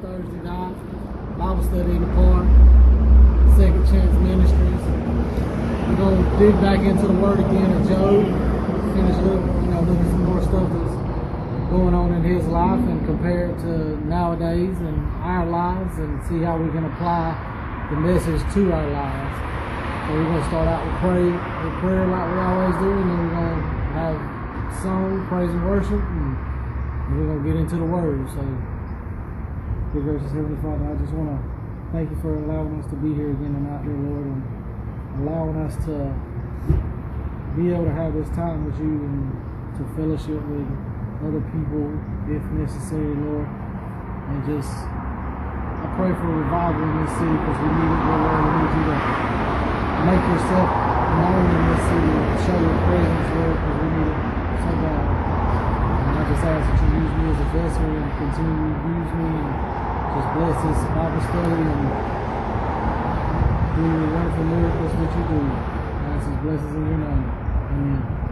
for Thursday night. Bible study in the park. Second Chance Ministries. We're going to dig back into the Word again of Job. Finish looking at some more stuff that's going on in his life and compare it to nowadays and our lives and see how we can apply the message to our lives. So we're going to start out with prayer like we always do, and then we're going to have song, praise and worship, and we're going to get into the Word. So, dear gracious Heavenly Father, I just want to thank you for allowing us to be here again tonight, dear Lord, and allowing us to be able to have this time with you and to fellowship with other people if necessary, Lord. And just, I pray for a revival in this city because we need it, Lord. We need you to make yourself known in this city and show your presence, Lord, because we need it so bad. And I just ask that you use me as a vessel and continue to use me and just bless this Bible study and do the wonderful miracles that you do. I ask these blessings in your name. Amen.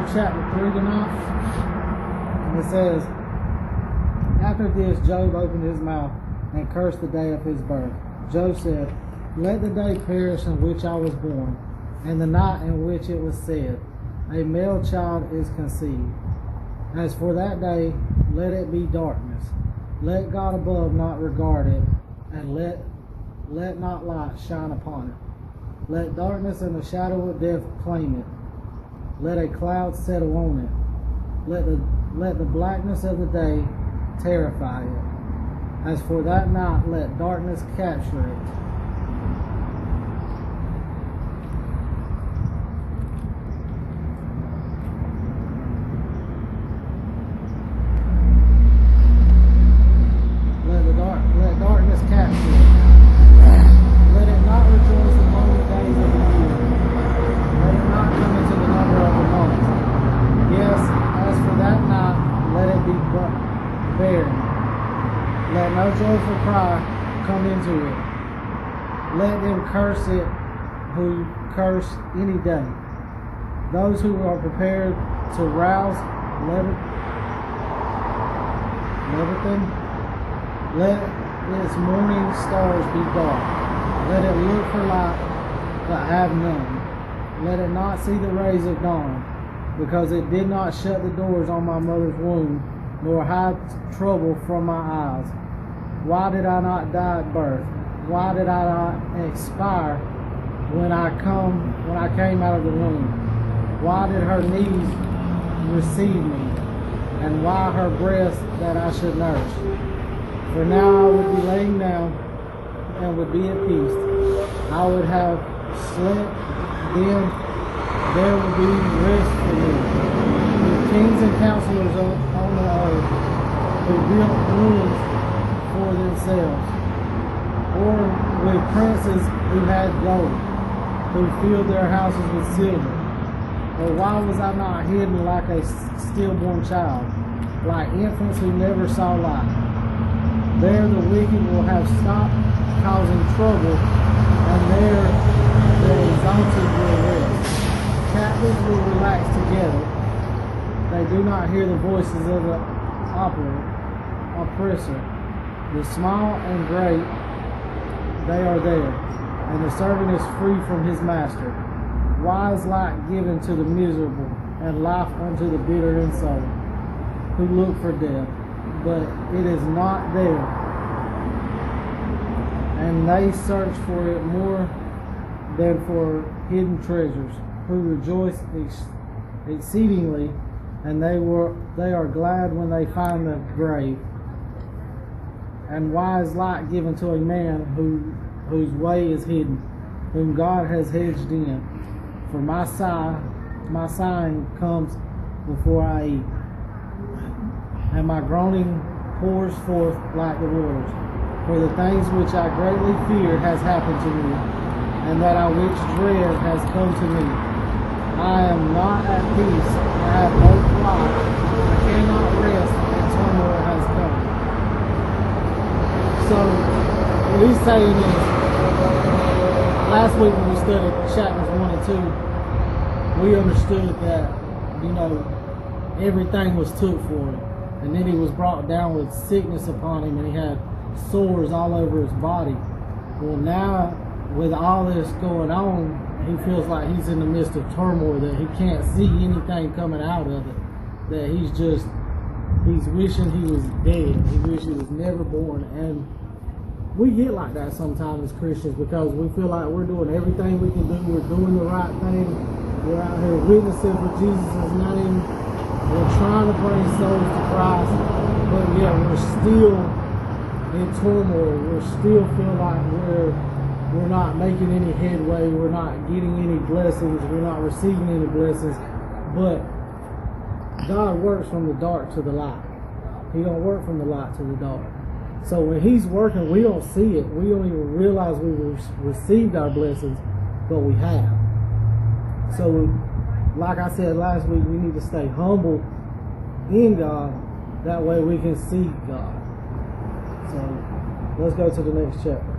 Job chapter 3 tonight. And it says, after this, Job opened his mouth and cursed the day of his birth. Job said, let the day perish in which I was born, and the night in which it was said, a male child is conceived. As for that day, let it be darkness. Let God above not regard it, and let not light shine upon it. Let darkness and the shadow of death claim it. Let a cloud settle on it. Let the blackness of the day terrify it. As for that night, let darkness capture it. Let darkness capture it. Let it not rejoice among the days of the year. Let it not come into the number of the months. Yes, as for that night, let it be barren. Let no joyful cry come into it. Let them curse it who curse any day. Those who are prepared to rouse Leviathan, let its morning stars be dark. Let it look for light, but have none. Let it not see the rays of dawn, because it did not shut the doors on my mother's womb, nor hide trouble from my eyes. Why did I not die at birth? Why did I not expire when I came out of the womb? Why did her knees receive me, and why her breast that I should nurse? For now I would be laying down and would be at peace. I would have slept, then there would be rest for me. The kings and counselors on the earth who built ruins for themselves, or with princes who had gold, who filled their houses with silver. Or why was I not hidden like a stillborn child, like infants who never saw light? There the wicked will have stopped causing trouble, and there the exalted will rest. Captives will relax together. They do not hear the voices of the oppressor. The small and great, they are there, and the servant is free from his master. Why is light given to the miserable, and life unto the bitter in soul, who look for death, but it is not there, and they search for it more than for hidden treasures, who rejoice exceedingly, and they are glad when they find the grave. And why is light given to a man whose way is hidden, whom God has hedged in? For my sighing comes before I eat, and my groaning pours forth like the waters. For the things which I greatly feared has happened to me, and that I which dread has come to me. I am not at peace, I have no quiet, I cannot rest, and turmoil has come. So, what he's saying is, last week when we studied chapters 1 and 2, we understood that, everything was took for him. And then he was brought down with sickness upon him, and he had sores all over his body. Well, now, with all this going on, he feels like he's in the midst of turmoil, that he can't see anything coming out of it. That he's wishing he was dead. He wishes he was never born. And we get like that sometimes as Christians, because we feel like we're doing everything we can do. We're doing the right thing. We're out here witnessing for Jesus' name. We're trying to bring souls to Christ, but yet we're still in turmoil. We still feel like we're not making any headway. We're not getting any blessings. We're not receiving any blessings. But God works from the dark to the light. He don't work from the light to the dark. So when he's working, we don't see it. We don't even realize we've received our blessings, but we have. So like I said last week, we need to stay humble in God. That way we can see God. So let's go to the next chapter.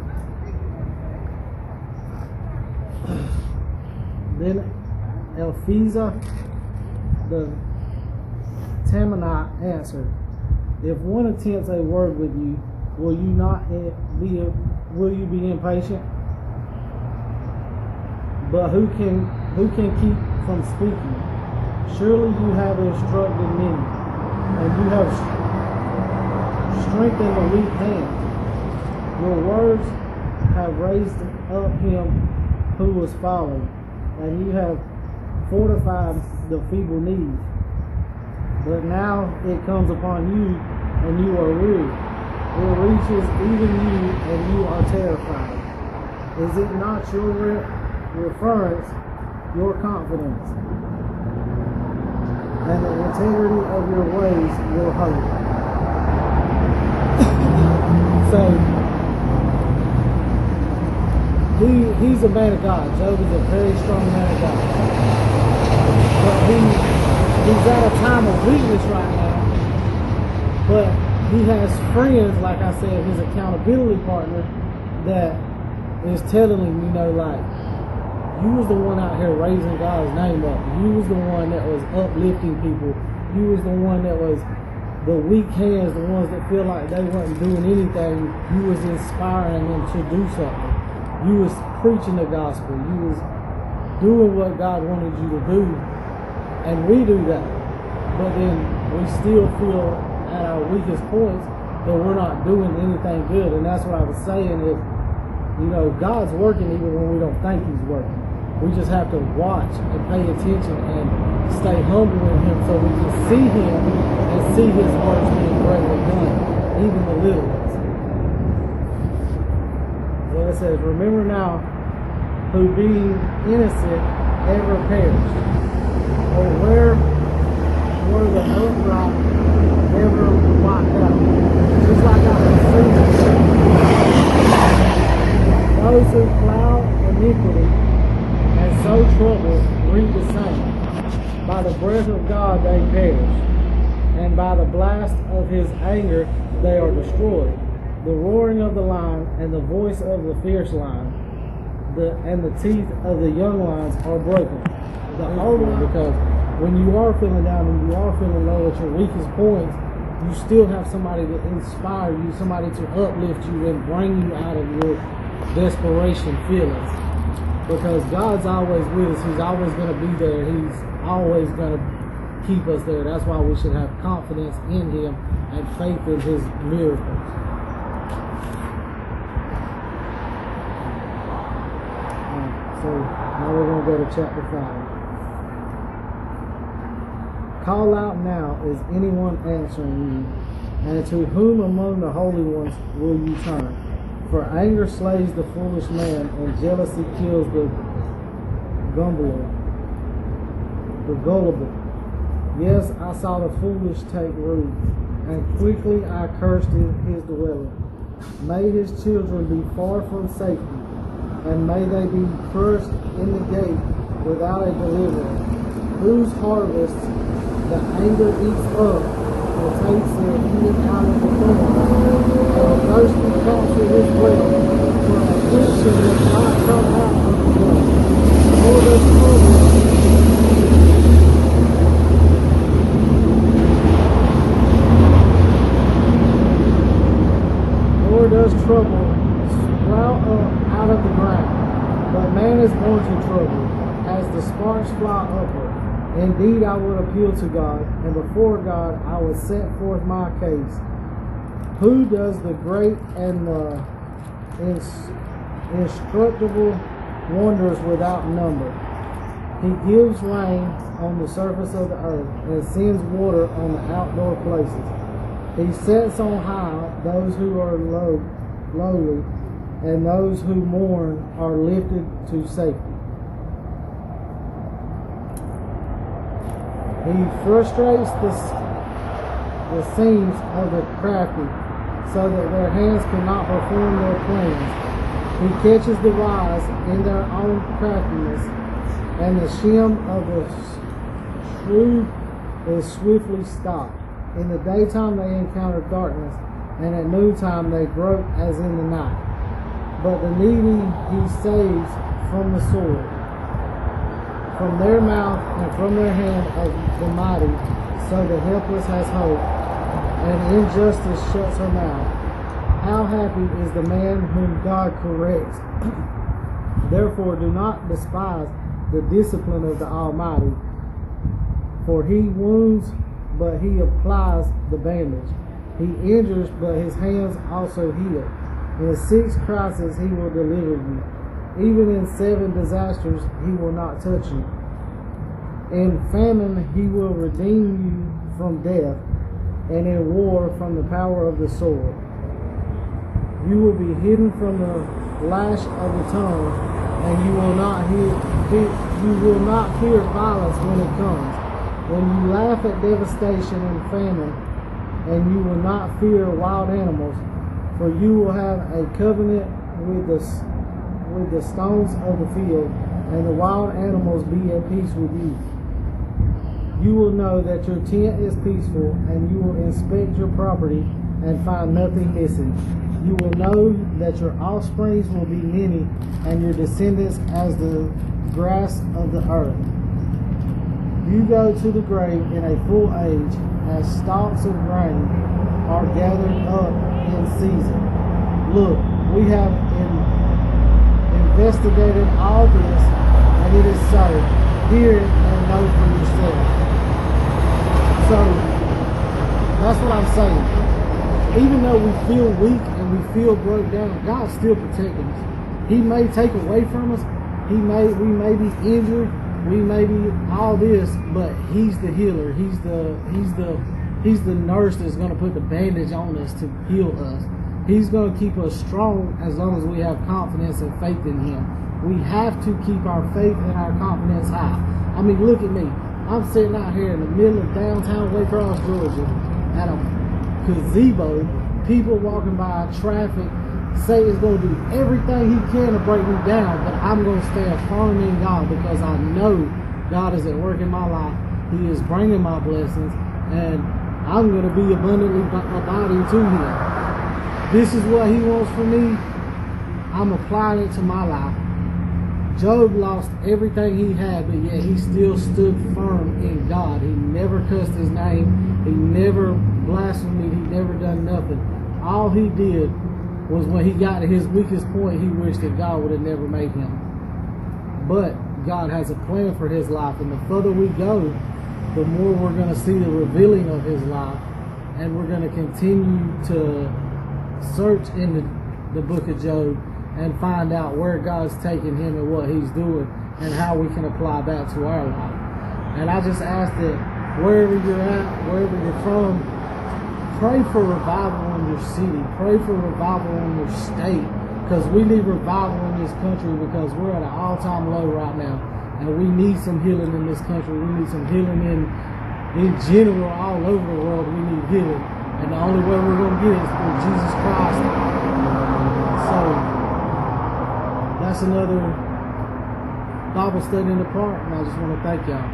Then Elphesia the Temanite answered, "If one attempts a word with you, will you be impatient? But who can keep from speaking? Surely you have instructed many, and you have strengthened the weak hands. Your words have raised up him who was fallen, and you have fortified the feeble knees. But now it comes upon you, and you are weary. It reaches even you, and you are terrified. Is it not your reference, your confidence, and the integrity of your ways will hope?" So he's a man of God. Job is a very strong man of God, but he's at a time of weakness right now. But he has friends, like I said, his accountability partner, that is telling him, like, you was the one out here raising God's name up. You was the one that was uplifting people. You was the one that was the weak hands, the ones that feel like they weren't doing anything. You was inspiring them to do something. You was preaching the gospel. You was doing what God wanted you to do. And we do that. But then we still feel at our weakest points that we're not doing anything good. And that's what I was saying is, God's working even when we don't think he's working. We just have to watch and pay attention and stay humble in him so we can see him and see his works being greatly done, even the little ones. So it says, "Remember now who being innocent ever perished, or where were the upright ever wiped out?" Just like I can see those who plow iniquity and sow trouble reap the same. By the breath of God they perish, and by the blast of his anger they are destroyed. The roaring of the lion and the voice of the fierce lion, and the teeth of the young lions are broken. Because when you are feeling down and you are feeling low at your weakest points, you still have somebody to inspire you, somebody to uplift you and bring you out of your desperation feelings. Because God's always with us. He's always going to be there. He's always going to keep us there. That's why we should have confidence in him and faith in his miracles. So now we're going to go to chapter 5. Call out now, is anyone answering you? And to whom among the holy ones will you turn? For anger slays the foolish man, and jealousy kills the gullible. Yes, I saw the foolish take root, and quickly I cursed his dwelling. May his children be far from safety, and may they be crushed in the gate without a deliverer. Whose harvest the anger eats up, and takes their heat out of the thorn. And the thirsty comes to his well, for affliction will not come out of the well. For the trouble does trouble sprout up out of the ground, but man is born to trouble, as the sparks fly upward. Indeed, I would appeal to God, and before God I would set forth my case. Who does the great and the indestructible wonders without number? He gives rain on the surface of the earth, and sends water on the outdoor places. He sets on high those who are lowly, and those who mourn are lifted to safety. He frustrates the schemes of the crafty, so that their hands cannot perform their plans. He catches the wise in their own craftiness, and the shame of the shrewd is swiftly stopped. In the daytime they encounter darkness, and at noontime they grope as in the night. But the needy he saves from the sword, from their mouth and from their hand of the mighty, so the helpless has hope, and injustice shuts her mouth. How happy is the man whom God corrects. Therefore do not despise the discipline of the Almighty, for he wounds, but he applies the bandage. He injures, but his hands also heal. In 6 crises he will deliver you. Even in 7 disasters he will not touch you. In famine he will redeem you from death, and in war from the power of the sword. You will be hidden from the lash of the tongue, and you will not fear violence when it comes. When you laugh at devastation and famine, and you will not fear wild animals, for you will have a covenant with the stones of the field, and the wild animals be at peace with you. You will know that your tent is peaceful, and you will inspect your property and find nothing missing. You will know that your offsprings will be many, and your descendants as the grass of the earth. You go to the grave in a full age, as stalks of grain are gathered up in season. Look, we have investigated all this, and it is so. Hear it and know for yourself. So, that's what I'm saying. Even though we feel weak and we feel broke down, God's still protecting us. He may take away from us. We may be injured. We may be all this, but He's the healer. He's the nurse that's going to put the bandage on us to heal us. He's going to keep us strong as long as we have confidence and faith in Him. We have to keep our faith and our confidence high. I mean, look at me. I'm sitting out here in the middle of downtown Waycross, Georgia, at a gazebo. People walking by, traffic. Satan's going to do everything he can to break me down, but I'm going to stand firm in God because I know God is at work in my life. He is bringing my blessings, and I'm going to be abundantly abiding to Him. This is what He wants from me. I'm applying it to my life. Job lost everything he had, but yet he still stood firm in God. He never cussed His name. He never blasphemed. He never done nothing. All he did was when he got to his weakest point, he wished that God would have never made him. But God has a plan for his life, and the further we go, the more we're going to see the revealing of His life, and we're going to continue to search in the book of Job and find out where God's taking him and what He's doing and how we can apply that to our life. And I just ask that wherever you're at, wherever you're from, pray for revival in your city. Pray for revival in your state, because we need revival in this country, because we're at an all-time low right now, and we need some healing in this country. We need some healing in general all over the world. We need healing, and the only way we're going to get it is through Jesus Christ. So that's another Bible study in the park, and I just want to thank y'all.